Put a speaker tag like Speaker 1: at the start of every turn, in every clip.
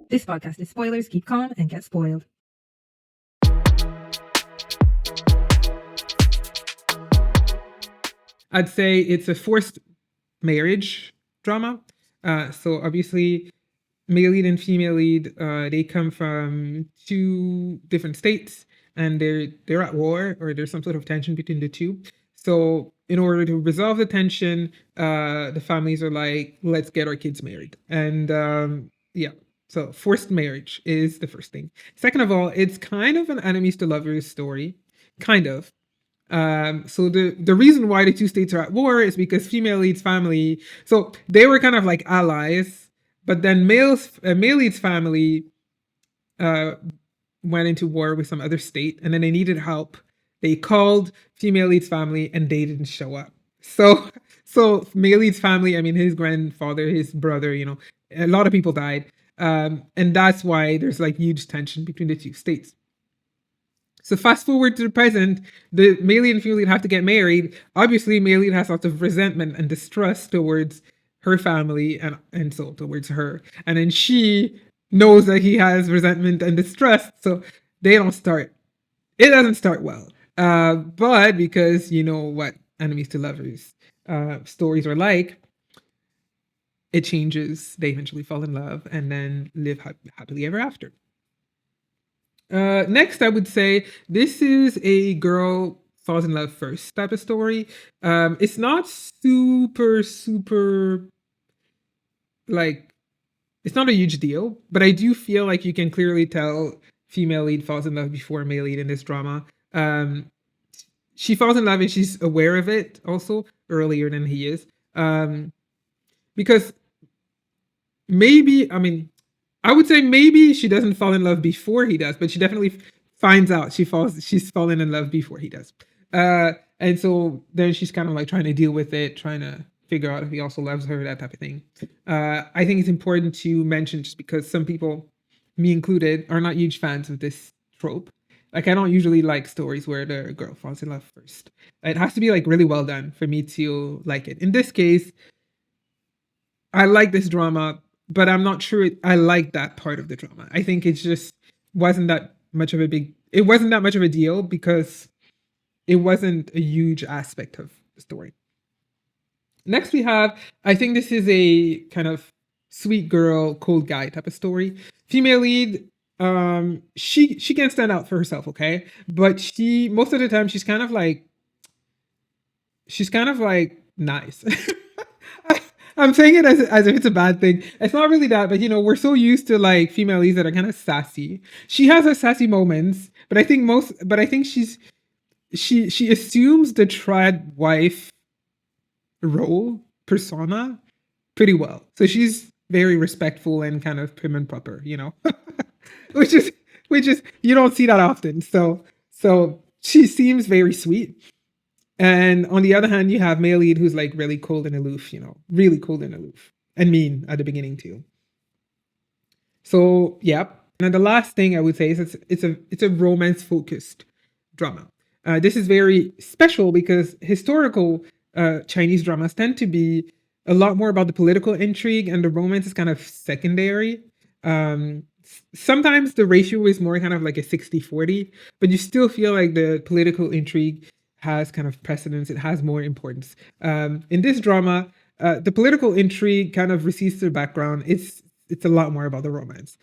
Speaker 1: This podcast is spoilers. Keep calm and get spoiled.
Speaker 2: I'd say it's a forced marriage drama. So obviously, male lead and female lead, they come from two different states, and they're at war, or there's some sort of tension between the two. So in order to resolve the tension, the families are like, let's get our kids married. And yeah, so forced marriage is the first thing. Second of all, it's kind of an enemies to lovers story, kind of. So the reason why the two states are at war is because female lead's family, so they were kind of like allies, but then male lead's family uh, went into war with some other state, and then they needed help. They called female lead's family, and they didn't show up. So male lead's family, I mean, his grandfather, his brother, a lot of people died, and that's why there's like huge tension between the two states. So fast forward to the present, the male lead and female lead have to get married. Obviously, male lead has lots of resentment and distrust towards her family and so towards her. And then she knows that he has resentment and distrust, so they don't start. It doesn't start well. But because you know what enemies to lovers stories are like, it changes. They eventually fall in love and then live happily ever after. Next, I would say this is a girl falls in love first type of story. It's not super like it's not a huge deal, but I do feel like you can clearly tell female lead falls in love before male lead in this drama. She falls in love and she's aware of it also earlier than he is. Because maybe, I mean, I would say maybe she doesn't fall in love before he does, but she definitely finds out she's fallen in love before he does. And so then she's kind of like trying to deal with it, trying to figure out if he also loves her, that type of thing. I think it's important to mention, just because some people, me included, are not huge fans of this trope. Like, I don't usually like stories where the girl falls in love first. It has to be like really well done for me to like it. In this case, I like this drama, but I'm not sure I like that part of the drama. I think it just wasn't that much of a big. It wasn't that much of a deal because it wasn't a huge aspect of the story. Next, we have, I think this is a kind of sweet girl, cold guy type of story. Female lead, she can stand out for herself, okay, but she most of the time she's kind of like nice. I'm saying it as if it's a bad thing. It's not really that, but we're so used to like female leads that are kind of sassy. She has her sassy moments, but I think she assumes the trad wife role persona pretty well. So she's very respectful and kind of prim and proper, which is you don't see that often. So she seems very sweet. And on the other hand, you have male lead who's like really cold and aloof, really cold and aloof, and mean at the beginning too. So yeah. And the last thing I would say is it's a romance focused drama. This is very special because historical Chinese dramas tend to be a lot more about the political intrigue, and the romance is kind of secondary. Sometimes the ratio is more kind of like a 60-40, but you still feel like the political intrigue has kind of precedence. It has more importance. In this drama, the political intrigue kind of recedes to the background. It's a lot more about the romance,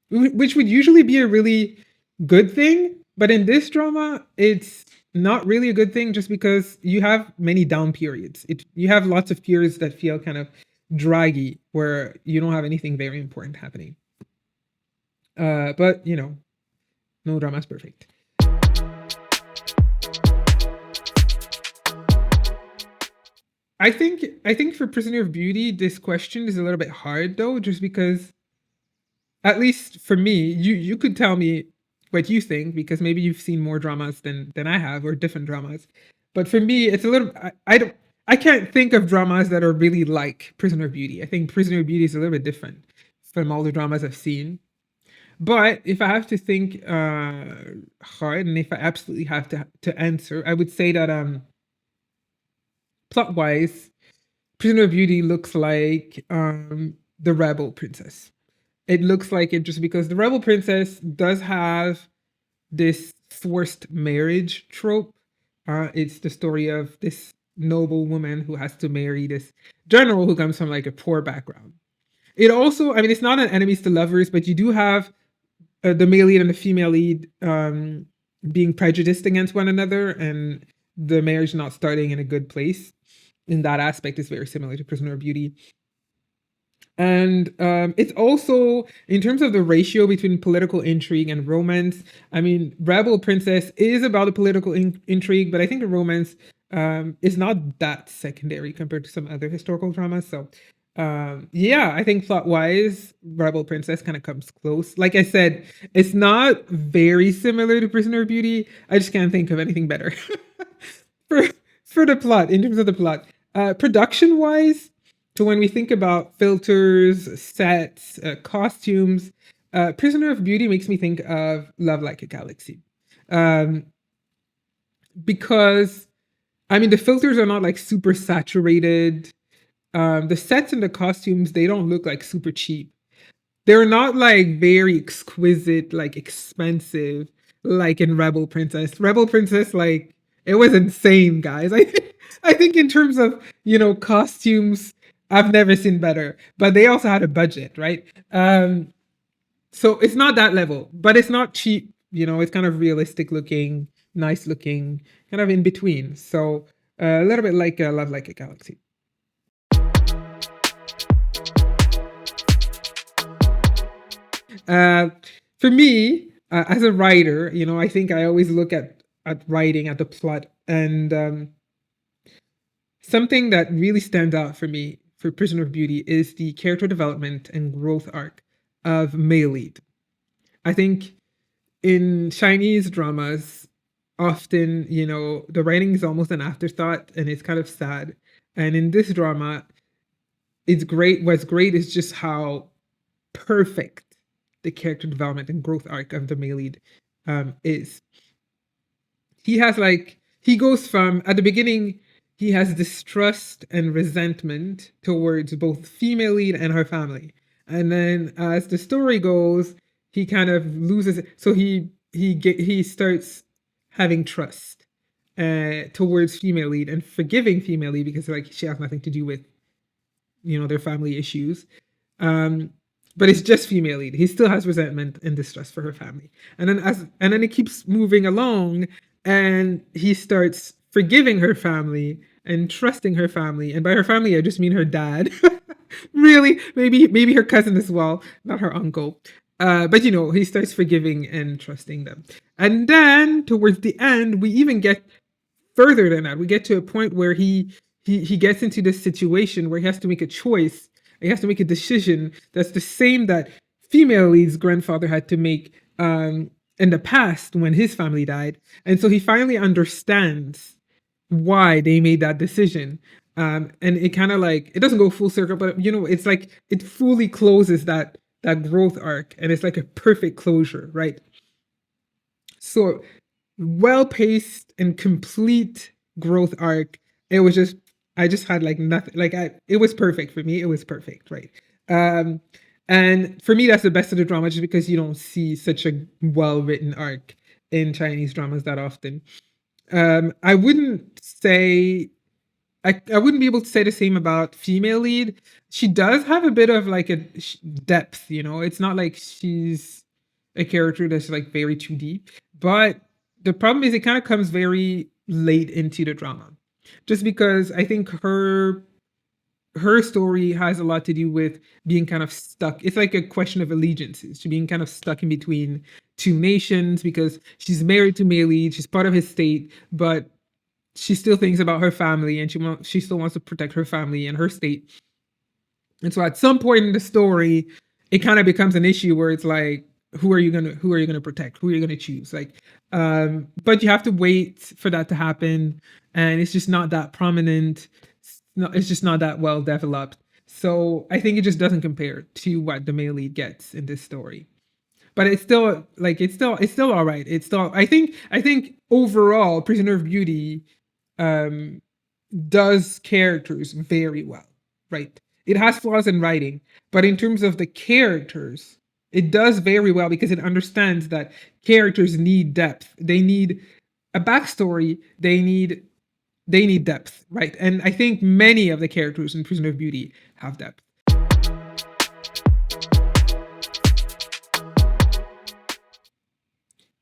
Speaker 2: which would usually be a really good thing. But in this drama, it's not really a good thing, just because you have many down periods. You have lots of periods that feel kind of draggy, where you don't have anything very important happening. But no drama is perfect. I think for Prisoner of Beauty, this question is a little bit hard though, just because, at least for me, you could tell me what you think, because maybe you've seen more dramas than I have, or different dramas. But for me, it's a little I can't think of dramas that are really like Prisoner of Beauty. I think Prisoner of Beauty is a little bit different from all the dramas I've seen. But if I have to think hard, and if I absolutely have to answer, I would say that plot wise, Prisoner of Beauty looks like the rebel princess. it looks like it just because the rebel princess does have this forced marriage trope. It's the story of this noble woman who has to marry this general who comes from like a poor background. It also, I mean, it's not an enemies to lovers, but you do have the male lead and the female lead being prejudiced against one another, and the marriage not starting in a good place. In that aspect, is very similar to Prisoner of Beauty. And it's also, in terms of the ratio between political intrigue and romance, I mean, Rebel Princess is about a political intrigue, but I think the romance is not that secondary compared to some other historical dramas. So, yeah, I think plot wise, Rebel Princess kind of comes close. Like I said, it's not very similar to Prisoner of Beauty. I just can't think of anything better for for the plot, in terms of the plot. Production wise, so when we think about filters, sets, costumes, Prisoner of Beauty makes me think of Love Like a Galaxy. Um, because I mean the filters are not like super saturated. The sets and the costumes, they don't look like super cheap. They're not like very exquisite, like expensive, like in Rebel Princess. Rebel Princess, like it was insane, guys. I think in terms of costumes, I've never seen better. But they also had a budget, right? So it's not that level, but it's not cheap. It's kind of realistic looking, nice looking, kind of in between. So a little bit like Love Like a Galaxy. For me, as a writer, I think I always look at writing, at the plot, and something that really stands out for me for Prisoner of Beauty is the character development and growth arc of male lead. I think in Chinese dramas, often, the writing is almost an afterthought and it's kind of sad. And in this drama, it's great. What's great is just how perfect the character development and growth arc of the male lead is. He goes from, at the beginning, he has distrust and resentment towards both female lead and her family. And then as the story goes, he kind of loses it. So he starts having trust towards female lead and forgiving female lead because like she has nothing to do with their family issues. But it's just female lead. He still has resentment and distrust for her family. And then it keeps moving along and he starts forgiving her family and trusting her family. And by her family, I just mean her dad. Really, maybe her cousin as well, not her uncle. But he starts forgiving and trusting them. And then towards the end, we even get further than that. We get to a point where he gets into this situation where he has to make a choice. He has to make a decision that's the same that female lead's grandfather had to make in the past when his family died. And so he finally understands why they made that decision. And it kind of like, it doesn't go full circle, but it's like it fully closes that growth arc, and it's like a perfect closure, right? So well-paced and complete growth arc. It was just, I just had like nothing, like it was perfect for me. It was perfect, right? And for me, that's the best of the drama, just because you don't see such a well-written arc in Chinese dramas that often. I wouldn't say I wouldn't be able to say the same about female lead. She does have a bit of like a depth, It's not like she's a character that's like very 2D, but the problem is it kind of comes very late into the drama, just because I think her story has a lot to do with being kind of stuck. It's like a question of allegiances. She's being kind of stuck in between two nations because she's married to male lead, she's part of his state, but she still thinks about her family and she still wants to protect her family and her state. And so at some point in the story, it kind of becomes an issue where it's like, who are you gonna protect? Who are you gonna choose? Like, but you have to wait for that to happen, and it's just not that prominent. It's just not that well developed. So I think it just doesn't compare to what the male lead gets in this story. But it's still like it's still all right. It's still I think overall, Prisoner of Beauty does characters very well, right? It has flaws in writing, but in terms of the characters, It does very well because it understands that characters need depth. They need a backstory. They need depth, right? And I think many of the characters in Prisoner of Beauty have depth.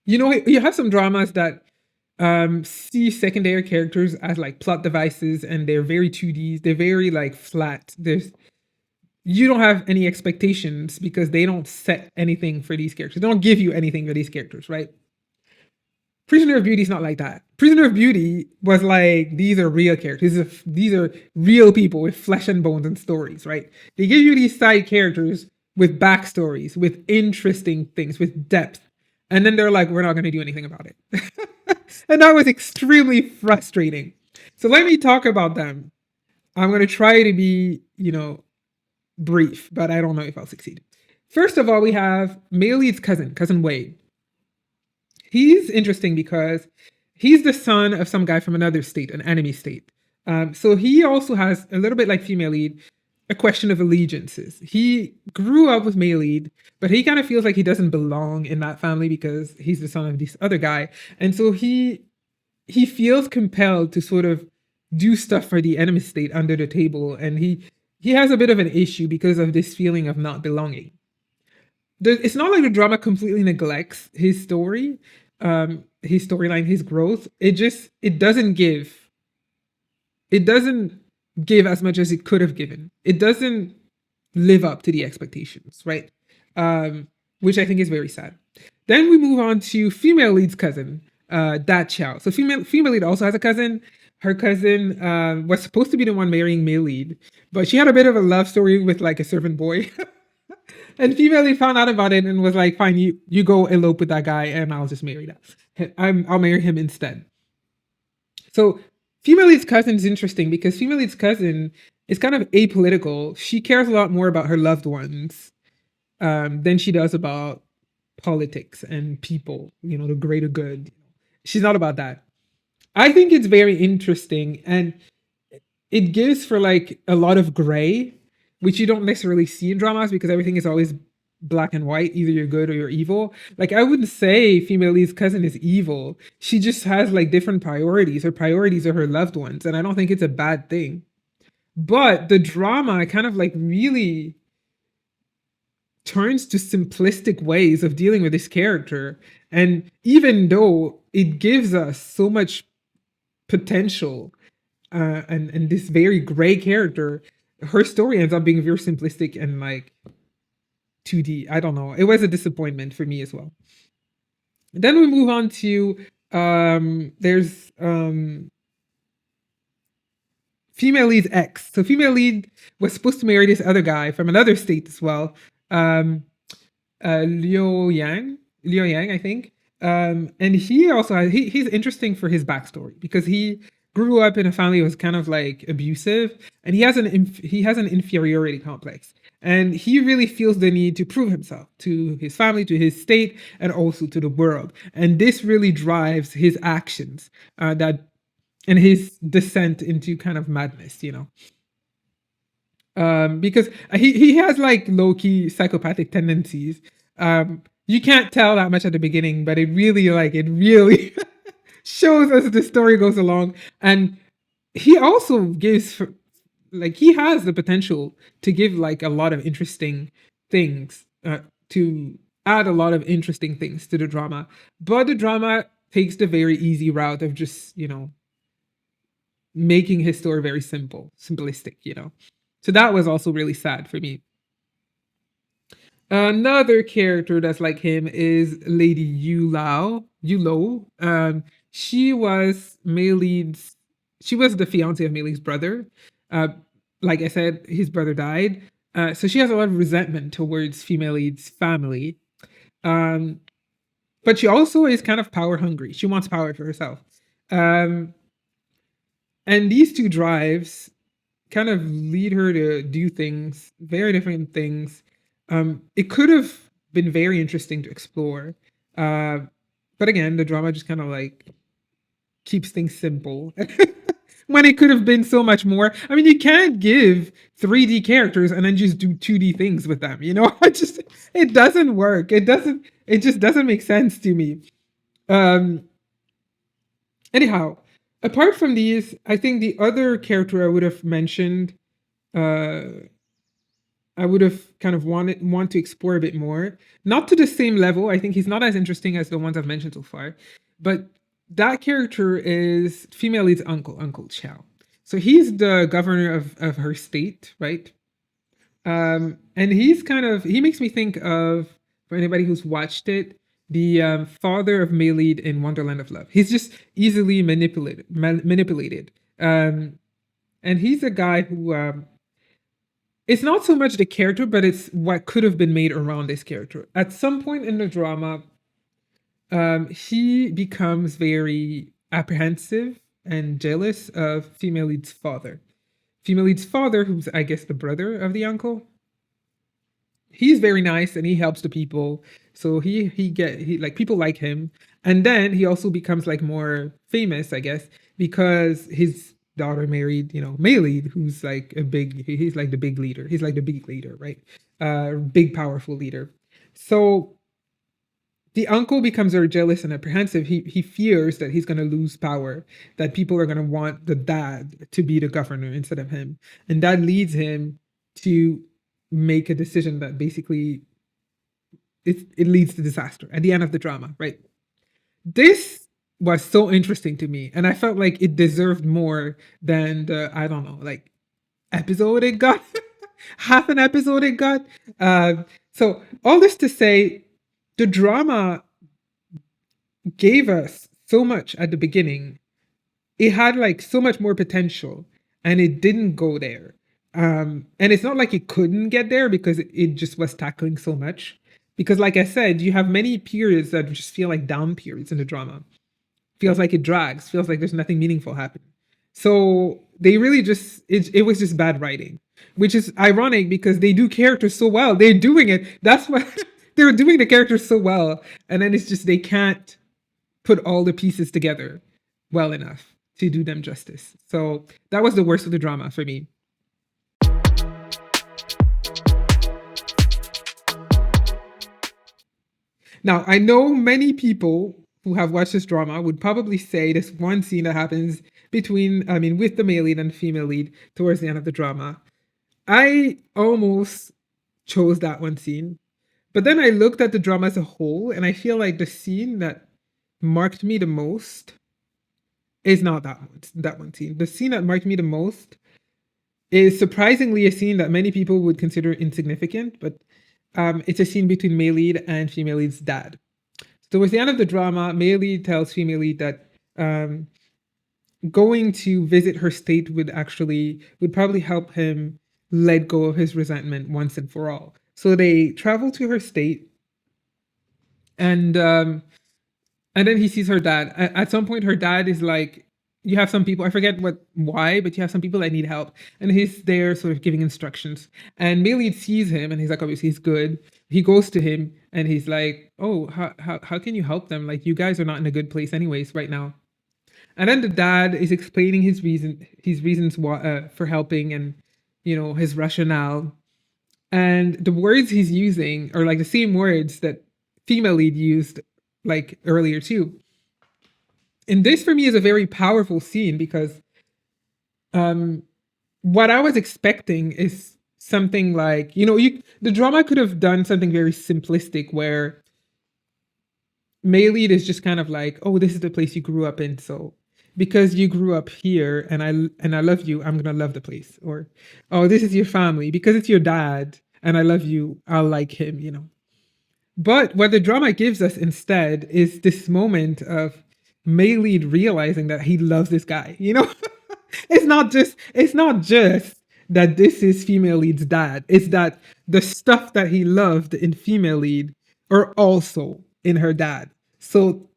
Speaker 2: You have some dramas that see secondary characters as like plot devices, and they're very 2D. They're very like flat. You don't have any expectations because they don't set anything for these characters. They don't give you anything for these characters, right? Prisoner of Beauty is not like that. Prisoner of Beauty was like, these are real characters. These are real people with flesh and bones and stories, right? They give you these side characters with backstories, with interesting things, with depth. And then they're like, we're not going to do anything about it. And that was extremely frustrating. So let me talk about them. I'm going to try to be, brief, but I don't know if I'll succeed. First of all, we have male lead's cousin Wade. He's interesting because he's the son of some guy from another state, an enemy state. So he also has, a little bit like female lead, a question of allegiances. He grew up with male lead, but he kind of feels like he doesn't belong in that family because he's the son of this other guy. And so he feels compelled to sort of do stuff for the enemy state under the table. And he has a bit of an issue because of this feeling of not belonging. It's not like the drama completely neglects his story, his storyline, his growth. It doesn't give as much as it could have given. It doesn't live up to the expectations, right? Which I think is very sad. Then we move on to female lead's cousin, Dat Chow. So female lead also has a cousin. Her cousin was supposed to be the one marrying male lead, but she had a bit of a love story with like a servant boy. And female lead found out about it and was like, fine, you go elope with that guy and I'll just marry that. I'll marry him instead. So female lead's cousin is interesting because female lead's cousin is kind of apolitical. She cares a lot more about her loved ones than she does about politics and people, the greater good. She's not about that. I think it's very interesting, and it gives for like a lot of gray, which you don't necessarily see in dramas because everything is always black and white. Either you're good or you're evil. Like, I wouldn't say female lead's cousin is evil. She just has like different priorities. Her priorities are her loved ones, and I don't think it's a bad thing. But the drama kind of like really turns to simplistic ways of dealing with this character. And even though it gives us so much potential and this very gray character, her story ends up being very simplistic and like 2D. I don't know. It was a disappointment for me as well. Then we move on to there's female lead's ex. So female lead was supposed to marry this other guy from another state as well. Liu Yang, I think. And he also has, he's interesting for his backstory because he grew up in a family that was kind of like abusive, and he has an inferiority complex, and he really feels the need to prove himself to his family, to his state, and also to the world. And this really drives his actions and his descent into kind of madness, because he has like low-key psychopathic tendencies. You can't tell that much at the beginning, but it really shows as the story goes along. And he also gives, like, he has the potential to give like a lot of interesting things, to add a lot of interesting things to the drama. But the drama takes the very easy route of just, making his story very simplistic, So that was also really sad for me. Another character that's like him is Lady Yu Lo. She was the fiance of Mei Lee's brother. Like I said, his brother died. So she has a lot of resentment towards female lead's family. But she also is kind of power hungry. She wants power for herself. And these two drives kind of lead her to do things, very different things. It could have been very interesting to explore. But again, the drama just kind of like keeps things simple, when it could have been so much more. I mean, you can't give 3D characters and then just do 2D things with them. You know, it doesn't work. It just doesn't make sense to me. Um, Anyhow, apart from these, I think the other character I would have mentioned, uh, I would have kind of want to explore a bit more. Not to the same level. I think he's not as interesting as the ones I've mentioned so far. But that character is female lead's uncle, Uncle Chow. So he's the governor of her state, right? And he makes me think of, for anybody who's watched it, the father of Maylead in Wonderland of Love. He's just easily manipulated. And he's a guy who it's not so much the character, but it's what could have been made around this character. At some point in the drama, he becomes very apprehensive and jealous of female lead's father. Female lead's father, who's I guess the brother of the uncle, he's very nice and he helps the people. So he like people like him. And then he also becomes like more famous, I guess, because his daughter married, Maylead, who's like he's like the big leader. He's like the big leader, right? Big powerful leader. So the uncle becomes very jealous and apprehensive. He fears that he's going to lose power, that people are going to want the dad to be the governor instead of him. And that leads him to make a decision that basically it leads to disaster at the end of the drama, right? This was so interesting to me, and I felt like it deserved more than the, I don't know, like episode it got, half an episode it got. So all this to say, the drama gave us so much at the beginning. It had like so much more potential, and it didn't go there. And it's not like it couldn't get there because it just was tackling so much. Because, like I said, you have many periods that just feel like down periods in the drama. Feels like it drags. Feels like there's nothing meaningful happening. So they really just it was just bad writing, which is ironic because they do characters so well. They're doing it. That's what they're doing the characters so well, and then it's just they can't put all the pieces together well enough to do them justice. So that was the worst of the drama for me. Now, I know many people who have watched this drama would probably say this one scene that happens with the male lead and female lead towards the end of the drama. I almost chose that one scene. But then I looked at the drama as a whole, and I feel like the scene that marked me the most is not that one scene. The scene that marked me the most is surprisingly a scene that many people would consider insignificant, but it's a scene between male lead and female lead's dad. So towards the end of the drama, male lead tells female lead that going to visit her state would probably help him let go of his resentment once and for all. So they travel to her state, and then he sees her dad. At some point, her dad is like, you have some people, I forget why, but you have some people that need help. And he's there sort of giving instructions. And Maylead sees him and he's like, obviously he's good. He goes to him and he's like, oh, how can you help them? Like, you guys are not in a good place anyways right now. And then the dad is explaining his reasons for helping, and, his rationale. And the words he's using are like the same words that female lead used like earlier too. And this for me is a very powerful scene because what I was expecting is something like, the drama could have done something very simplistic where Maylead is just kind of like, oh, this is the place you grew up in, so because you grew up here and I love you, I'm gonna love the place. Or, oh, this is your family, because it's your dad and I love you, I'll like him. But what the drama gives us instead is this moment of Maylead realizing that he loves this guy. It's not just that this is female lead's dad. It's that the stuff that he loved in female lead are also in her dad. So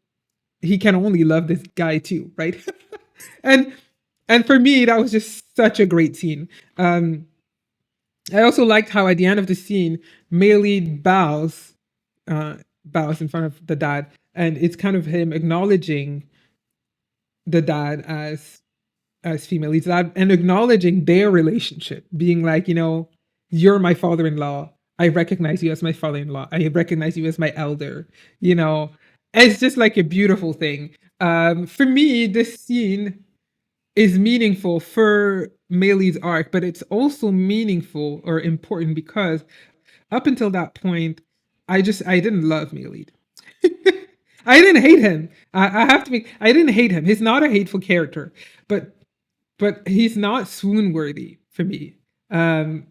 Speaker 2: he can only love this guy too, right? and and for me, that was just such a great scene. I also liked how at the end of the scene, Maylead bows in front of the dad, and it's kind of him acknowledging the dad as as female leads, and acknowledging their relationship, being like, you're my father-in-law. I recognize you as my father-in-law. I recognize you as my elder. You know, it's just like a beautiful thing. For me, this scene is meaningful for Maylee's arc, but it's also meaningful or important because up until that point, I didn't love Maylee. I didn't hate him. I have to be. I didn't hate him. He's not a hateful character, but he's not swoon worthy for me.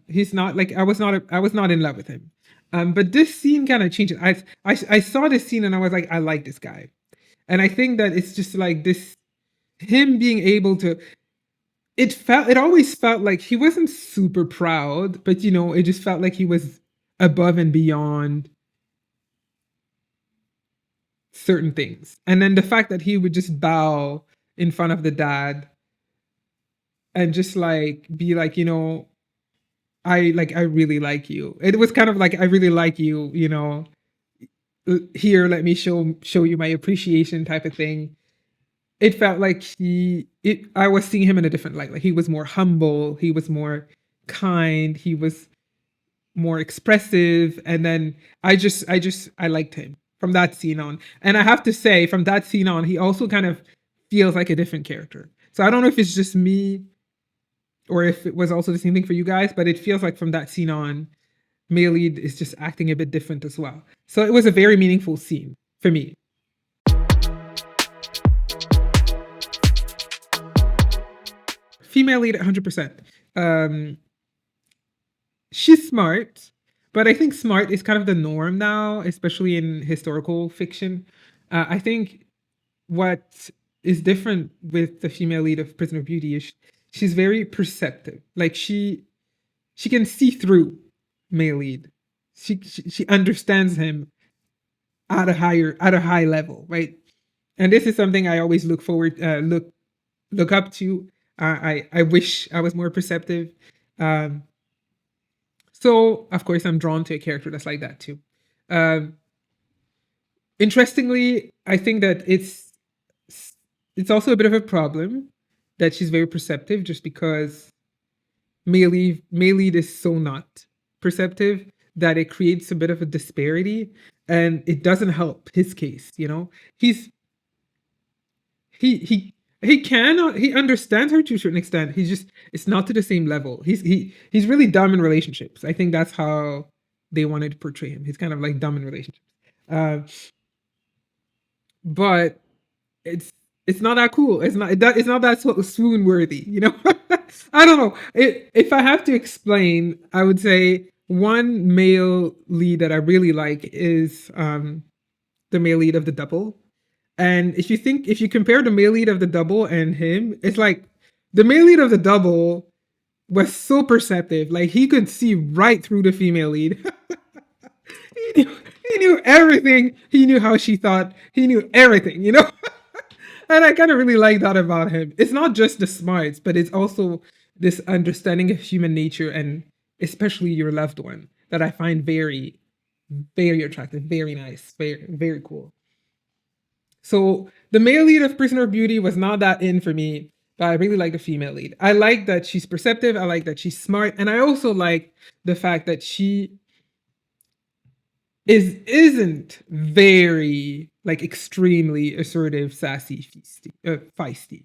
Speaker 2: He's not like I was not in love with him. But this scene kind of changed it. I saw this scene and I was like, I like this guy, and I think that it's just like this him being able to. It always felt like he wasn't super proud, but it just felt like he was above and beyond certain things. And then the fact that he would just bow in front of the dad and just like be like, I really like you. It was kind of like I really like you, here, let me show you my appreciation type of thing. It felt like I was seeing him in a different light. Like he was more humble, he was more kind, he was more expressive. And then I liked him from that scene on. And I have to say, from that scene on, he also kind of feels like a different character. So I don't know if it's just me or if it was also the same thing for you guys, but it feels like from that scene on, Maylead is just acting a bit different as well. So it was a very meaningful scene for me. Female lead 100%. She's smart, but I think smart is kind of the norm now, especially in historical fiction. I think what is different with the female lead of Prisoner of Beauty is she's very perceptive. Like she can see through male lead. She understands him at a high level, right? And this is something I always look up to. I wish I was more perceptive. So of course I'm drawn to a character that's like that too. Interestingly, I think that it's also a bit of a problem that she's very perceptive, just because Maylead is so not perceptive that it creates a bit of a disparity, and it doesn't help his case. He's he understands her to a certain extent. It's not to the same level. He's really dumb in relationships. I think that's how they wanted to portray him. He's kind of like dumb in relationships. But it's not that cool. It's not that swoon worthy. I don't know. If I have to explain, I would say one male lead that I really like is the male lead of The Double. And if you compare the male lead of The Double and him, it's like the male lead of The Double was so perceptive. Like he could see right through the female lead. He knew everything. He knew how she thought. He knew everything, And I kind of really like that about him. It's not just the smarts, but it's also this understanding of human nature, and especially your loved one, that I find very, very attractive, very nice, very, very cool. So the male lead of Prisoner of Beauty was not that in for me, but I really like the female lead. I like that she's perceptive. I like that she's smart. And I also like the fact that she isn't very like extremely assertive, sassy, feisty.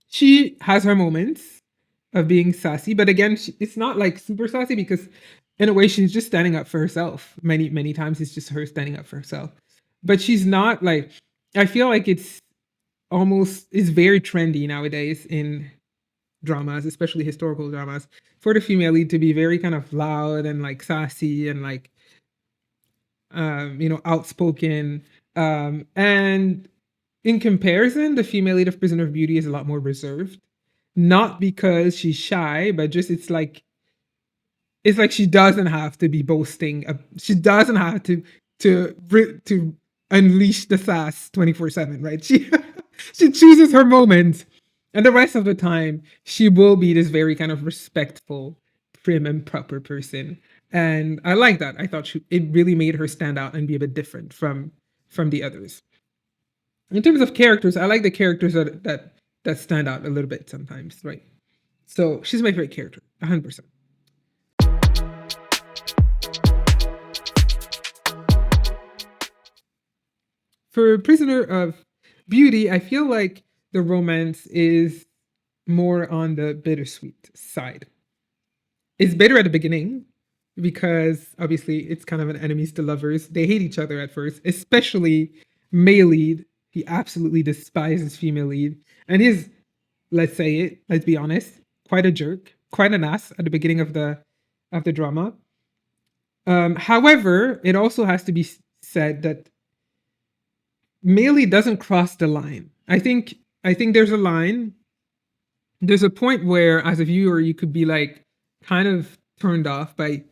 Speaker 2: She has her moments of being sassy, but again, it's not like super sassy, because in a way she's just standing up for herself. Many times it's just her standing up for herself. But she's not like, I feel like it's very trendy nowadays in dramas, especially historical dramas, for the female lead to be very kind of loud and like sassy and like outspoken. And in comparison, the female lead of Prisoner of Beauty is a lot more reserved. Not because she's shy, but just it's like she doesn't have to be boasting. She doesn't have to unleash the sass 24/7, right? She chooses her moments, and the rest of the time she will be this very kind of respectful, prim and proper person. And I like that. I thought it really made her stand out and be a bit different from the others. In terms of characters, I like the characters that that stand out a little bit sometimes, right? So she's my favorite character, 100%. For Prisoner of Beauty, I feel like the romance is more on the bittersweet side. It's bitter at the beginning because obviously it's kind of an enemies to lovers. They hate each other at first, especially male lead. He absolutely despises female lead and is, let's say it, let's be honest, quite a jerk, quite an ass at the beginning of the drama. However, it also has to be said that Melee doesn't cross the line. I think there's a line. There's a point where, as a viewer, you could be like kind of turned off by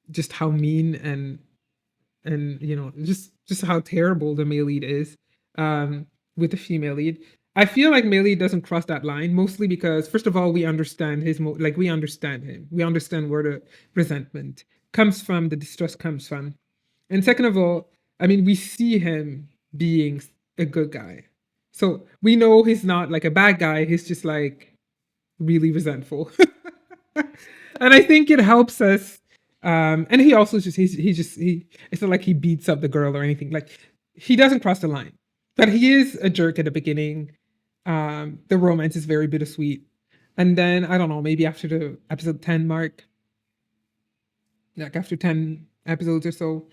Speaker 2: just how mean and just how terrible the male lead is with the female lead. I feel like male lead doesn't cross that line mostly because first of all we understand we understand him. We understand where the resentment comes from, the distrust comes from, and second of all, I mean we see him being a good guy, so we know he's not like a bad guy. He's just like really resentful. And I think it helps us. And he also just he it's not like he beats up the girl or anything. Like he doesn't cross the line, but he is a jerk at the beginning. The romance is very bittersweet, and then I don't know, maybe after the episode 10 mark, like after 10 episodes or so,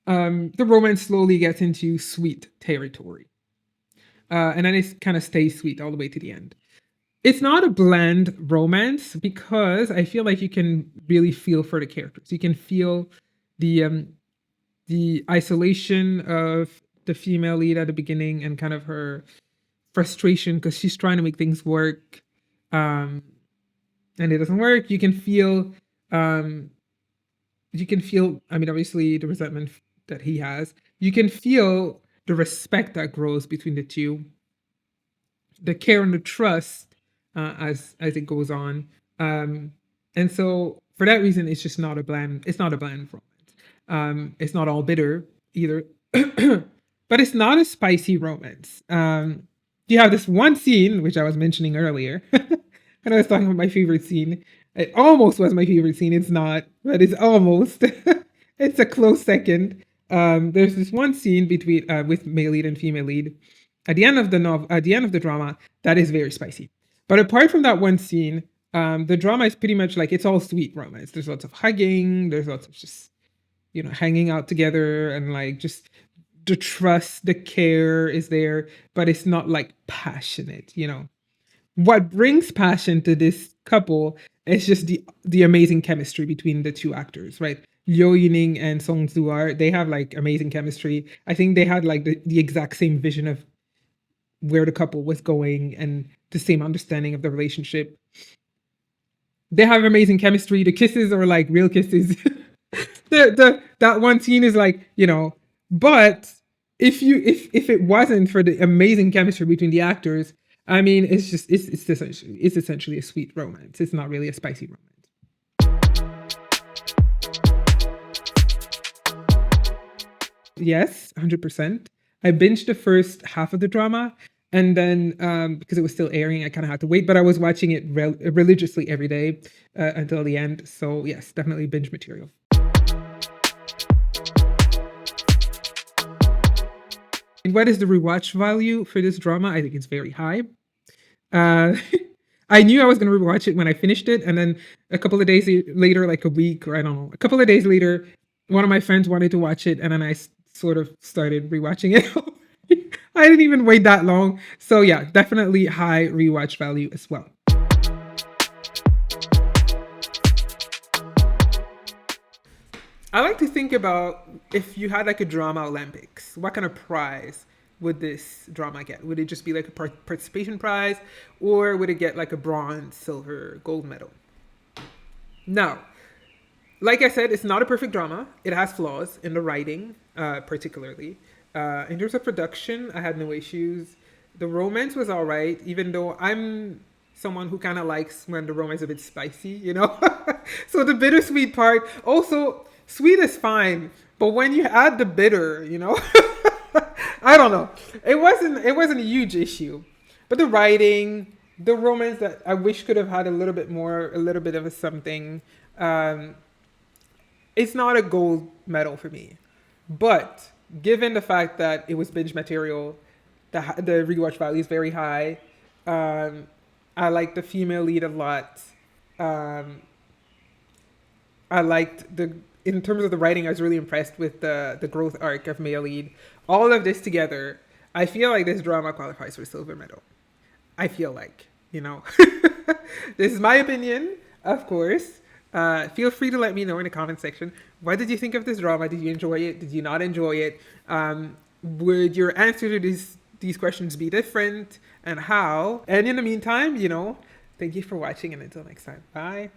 Speaker 2: the romance slowly gets into sweet territory, and then it kind of stays sweet all the way to the end. It's not a bland romance because I feel like you can really feel for the characters. You can feel the isolation of the female lead at the beginning and kind of her frustration because she's trying to make things work, um, and it doesn't work. Um, you can feel. I mean, obviously, the resentment that he has. You can feel the respect that grows between the two, the care and the trust as it goes on. And so for that reason, it's just not a bland. It's not a bland romance. It's not all bitter either, but it's not a spicy romance. You have this one scene which I was mentioning earlier, and I was talking about my favorite scene. It almost was my favorite scene. It's not, but it's almost. It's a close second. There's this one scene between with male lead and female lead at the end of the novel, at the end of the drama, that is very spicy. But apart from that one scene, the drama is pretty much like it's all sweet romance. There's lots of hugging. There's lots of just hanging out together and like just the trust, the care is there, but it's not like passionate. What brings passion to this couple is just the amazing chemistry between the two actors, right? Liu Yining and Song Zu'er, they have like amazing chemistry. I think they had like the exact same vision of where the couple was going and the same understanding of the relationship. They have amazing chemistry. The kisses are like real kisses. That one scene is like, but if it wasn't for the amazing chemistry between the actors, I mean, it's essentially a sweet romance. It's not really a spicy romance. Yes, 100%. I binged the first half of the drama, and then because it was still airing, I kind of had to wait. But I was watching it religiously every day until the end. So yes, definitely binge material. What is the rewatch value for this drama? I think it's very high. Uh, I knew I was going to rewatch it when I finished it, and then a couple of days later, like a week or I don't know, a couple of days later, one of my friends wanted to watch it, and then I sort of started rewatching it. I didn't even wait that long, so yeah, definitely high rewatch value as well. I like to think about if you had like a drama Olympics, what kind of prize would this drama get? Would it just be like a participation prize, or would it get like a bronze, silver, gold medal? Now, like I said, it's not a perfect drama. It has flaws in the writing, particularly. In terms of production, I had no issues. The romance was all right, even though I'm someone who kind of likes when the romance is a bit spicy. So the bittersweet part, also sweet is fine, but when you add the bitter, I don't know. It wasn't a huge issue. But the writing, the romance that I wish could have had a little bit more, a little bit of a something. Um, it's not a gold medal for me. But given the fact that it was binge material, the rewatch value is very high. Um, I like the female lead a lot. Um, I liked the in terms of the writing. I was really impressed with the growth arc of male lead. All of this together, I feel like this drama qualifies for silver medal. I feel like, you know. This is my opinion, of course. Feel free to let me know in the comment section. What did you think of this drama? Did you enjoy it? Did you not enjoy it? Would your answer to these questions be different, and how? And in the meantime, you know, thank you for watching, and until next time, bye.